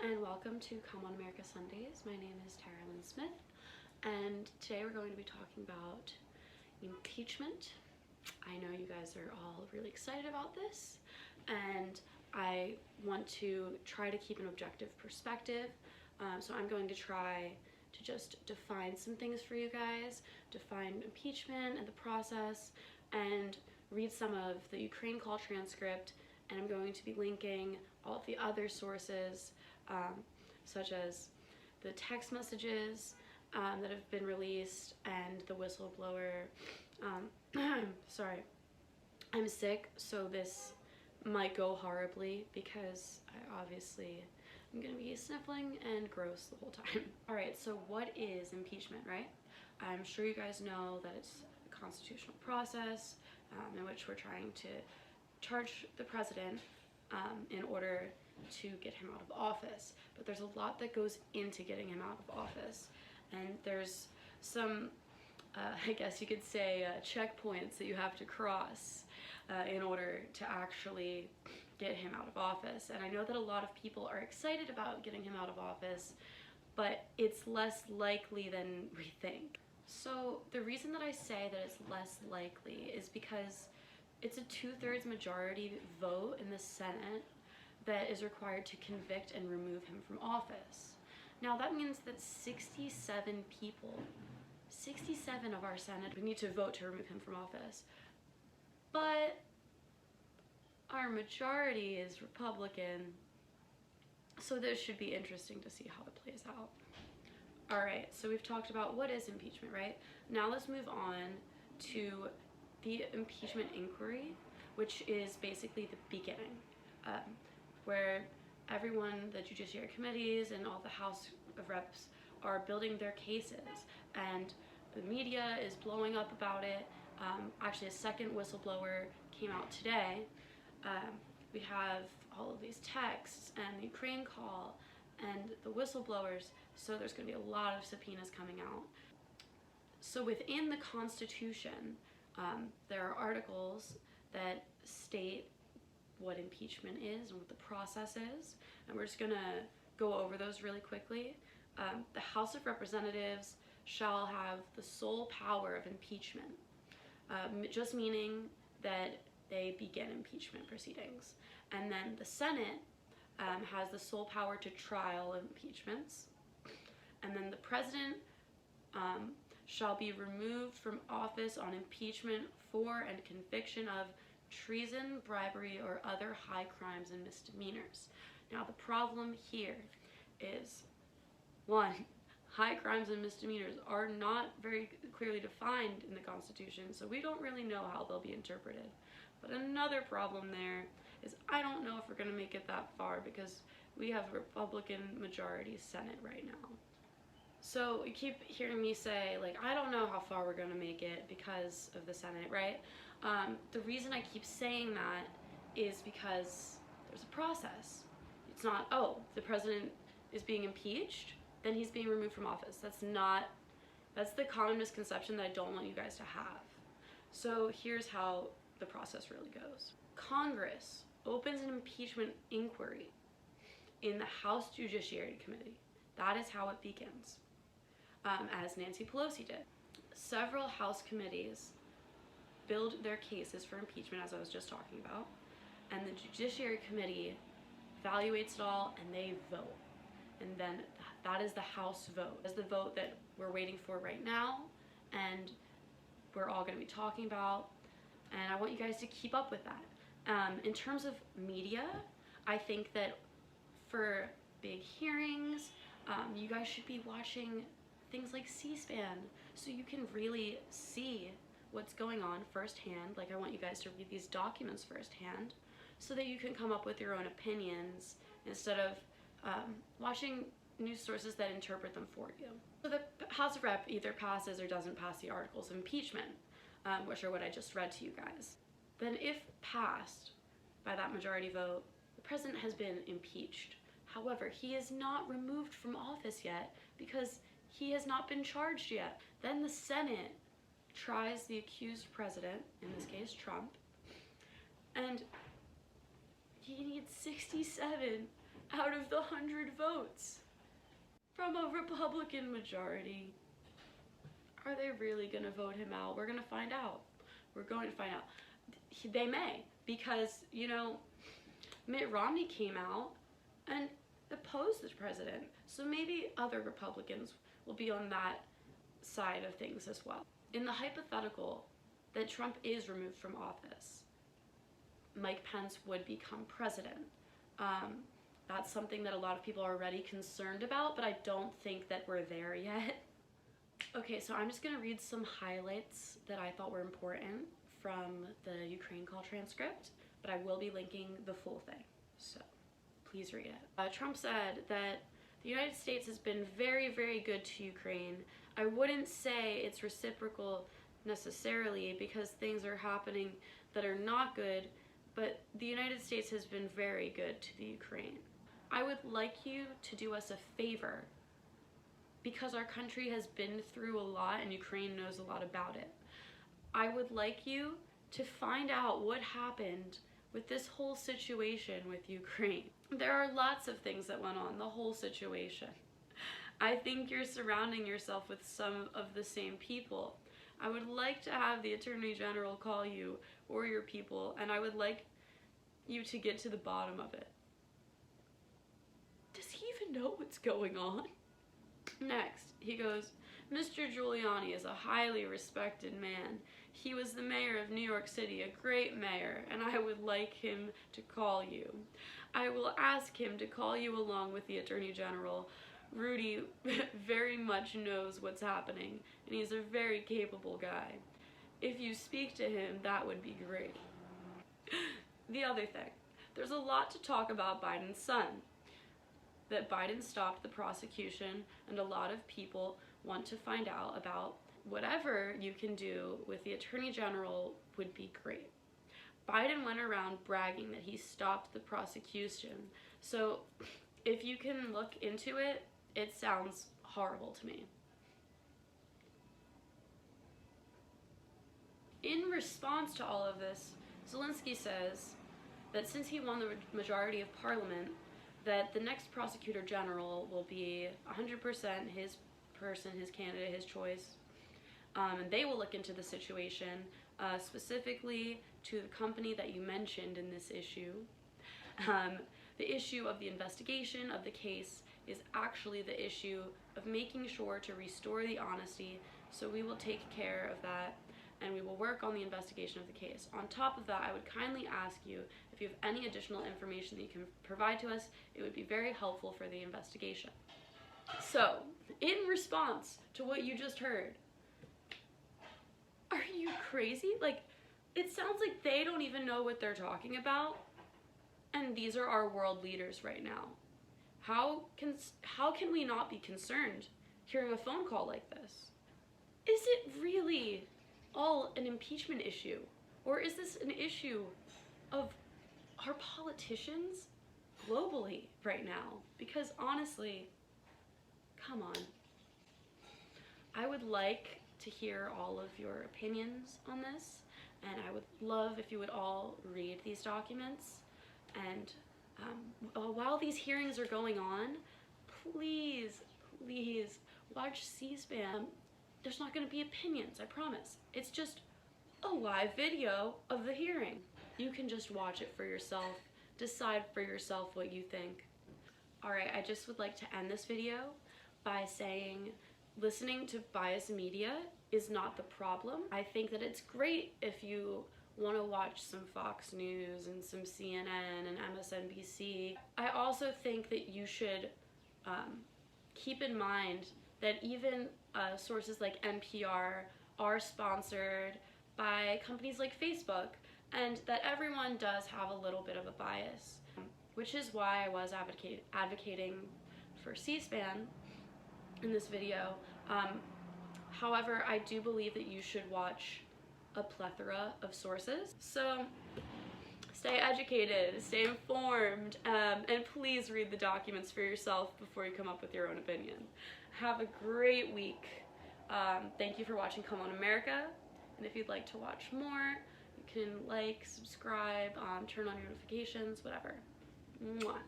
and welcome to Come On America Sundays. My name is Tara Lynn Smith, and today we're going to be talking about impeachment. I know you guys are all really excited about this, and I want to try to keep an objective perspective. So I'm going to try to just define some things for you guys, define impeachment and the process, and read some of the Ukraine call transcript, and I'm going to be linking all of the other sources, such as the text messages that have been released and the whistleblower. Sorry, I'm sick, so this might go horribly because I obviously am going to be sniffling and gross the whole time. Alright, so what is impeachment, right? I'm sure you guys know that it's a constitutional process in which we're trying to charge the president in order to get him out of office. But there's a lot that goes into getting him out of office. And there's some, I guess you could say, checkpoints that you have to cross in order to actually get him out of office. And I know that a lot of people are excited about getting him out of office, but it's less likely than we think. So the reason that I say that it's less likely is because it's a 2/3 majority vote in the Senate that is required to convict and remove him from office. Now that means that 67 people, 67 of our Senate, we need to vote to remove him from office. But our majority is Republican, so this should be interesting to see how it plays out. Alright, so we've talked about what is impeachment, right? Now let's move on to the impeachment inquiry, which is basically the beginning, where everyone, the judiciary committees and all the House of Reps are building their cases, and the media is blowing up about it. Actually, a second whistleblower came out today. We have all of these texts and the Ukraine call and the whistleblowers, so there's going to be a lot of subpoenas coming out. So within the Constitution, there are articles that state what impeachment is and what the process is, and we're just going to go over those really quickly. The House of Representatives shall have the sole power of impeachment, just meaning that they begin impeachment proceedings. And then the Senate has the sole power to trial impeachments. And then the President shall be removed from office on impeachment for and conviction of treason, bribery, or other high crimes and misdemeanors. Now the problem here is, one, high crimes and misdemeanors are not very clearly defined in the Constitution, so we don't really know how they'll be interpreted. But another problem there is I don't know if we're going to make it that far because we have a Republican majority Senate right now. So you keep hearing me say, like, I don't know how far we're going to make it because of the Senate, right? The reason I keep saying that is because there's a process. It's not, oh, the president is being impeached, then he's being removed from office. That's the common misconception that I don't want you guys to have. So here's how the process really goes. Congress opens an impeachment inquiry in the House Judiciary Committee. That is how it begins, as Nancy Pelosi did. Several House committees build their cases for impeachment, as I was just talking about, and the Judiciary Committee evaluates it all and they vote. And then that is the House vote. That's the vote that we're waiting for right now, and we're all going to be talking about, and I want you guys to keep up with that. In terms of media, I think that for big hearings, you guys should be watching things like C-SPAN so you can really see what's going on firsthand. Like, I want you guys to read these documents firsthand so that you can come up with your own opinions instead of watching news sources that interpret them for you. So the House of Rep either passes or doesn't pass the articles of impeachment, which are what I just read to you guys. Then if passed by that majority vote, the president has been impeached. However, he is not removed from office yet because he has not been charged yet. Then the Senate tries the accused president, in this case Trump, and he needs 67 out of the 100 votes from a Republican majority. Are they really gonna vote him out? We're gonna find out. We're going to find out. They may, because, you know, Mitt Romney came out and opposed the president. So maybe other Republicans will be on that side of things as well. In the hypothetical that Trump is removed from office, Mike Pence would become president. That's something that a lot of people are already concerned about, but I don't think that we're there yet. Okay, so I'm just gonna read some highlights that I thought were important from the Ukraine call transcript, but I will be linking the full thing, so please read it. Trump said that the United States has been very, very good to Ukraine. I wouldn't say it's reciprocal necessarily because things are happening that are not good, but the United States has been very good to the Ukraine. I would like you to do us a favor because our country has been through a lot and Ukraine knows a lot about it. I would like you to find out what happened with this whole situation with Ukraine. There are lots of things that went on, the whole situation. I think you're surrounding yourself with some of the same people. I would like to have the Attorney General call you or your people, and I would like you to get to the bottom of it. Does he even know what's going on? Next, he goes, Mr. Giuliani is a highly respected man. He was the mayor of New York City, a great mayor, and I would like him to call you. I will ask him to call you along with the Attorney General. Rudy very much knows what's happening, and he's a very capable guy. If you speak to him, that would be great. The other thing, there's a lot to talk about Biden's son. That Biden stopped the prosecution, and a lot of people want to find out about whatever you can do with the Attorney General would be great. Biden went around bragging that he stopped the prosecution. So if you can look into it, it sounds horrible to me. In response to all of this, Zelensky says that since he won the majority of parliament, that the next prosecutor general will be 100% his person, his candidate, his choice, and they will look into the situation, specifically to the company that you mentioned in this issue. The issue of the investigation of the case is actually the issue of making sure to restore the honesty, so we will take care of that and we will work on the investigation of the case. On top of that, I would kindly ask you if you have any additional information that you can provide to us. It would be very helpful for the investigation. So, in response to what you just heard, are you crazy? Like, it sounds like they don't even know what they're talking about, and these are our world leaders right now. How can we not be concerned hearing a phone call like this? Is it really all an impeachment issue? Or is this an issue of our politicians globally right now? Because honestly, come on. I would like to hear all of your opinions on this, and I would love if you would all read these documents. And while these hearings are going on, please watch C-SPAN. There's not going to be opinions, I promise. It's just a live video of the hearing. You can just watch it for yourself, decide for yourself what you think. Alright, I just would like to end this video by saying listening to biased media is not the problem. I think that it's great if you want to watch some Fox News and some CNN and MSNBC. I also think that you should keep in mind that even sources like NPR are sponsored by companies like Facebook, and that everyone does have a little bit of a bias, which is why I was advocating for C-SPAN in this video. However, I do believe that you should watch a plethora of sources. So stay educated, stay informed, and please read the documents for yourself before you come up with your own opinion. Have a great week. Thank you for watching Come On America, and if you'd like to watch more, you can like, subscribe, turn on your notifications, whatever. Mwah.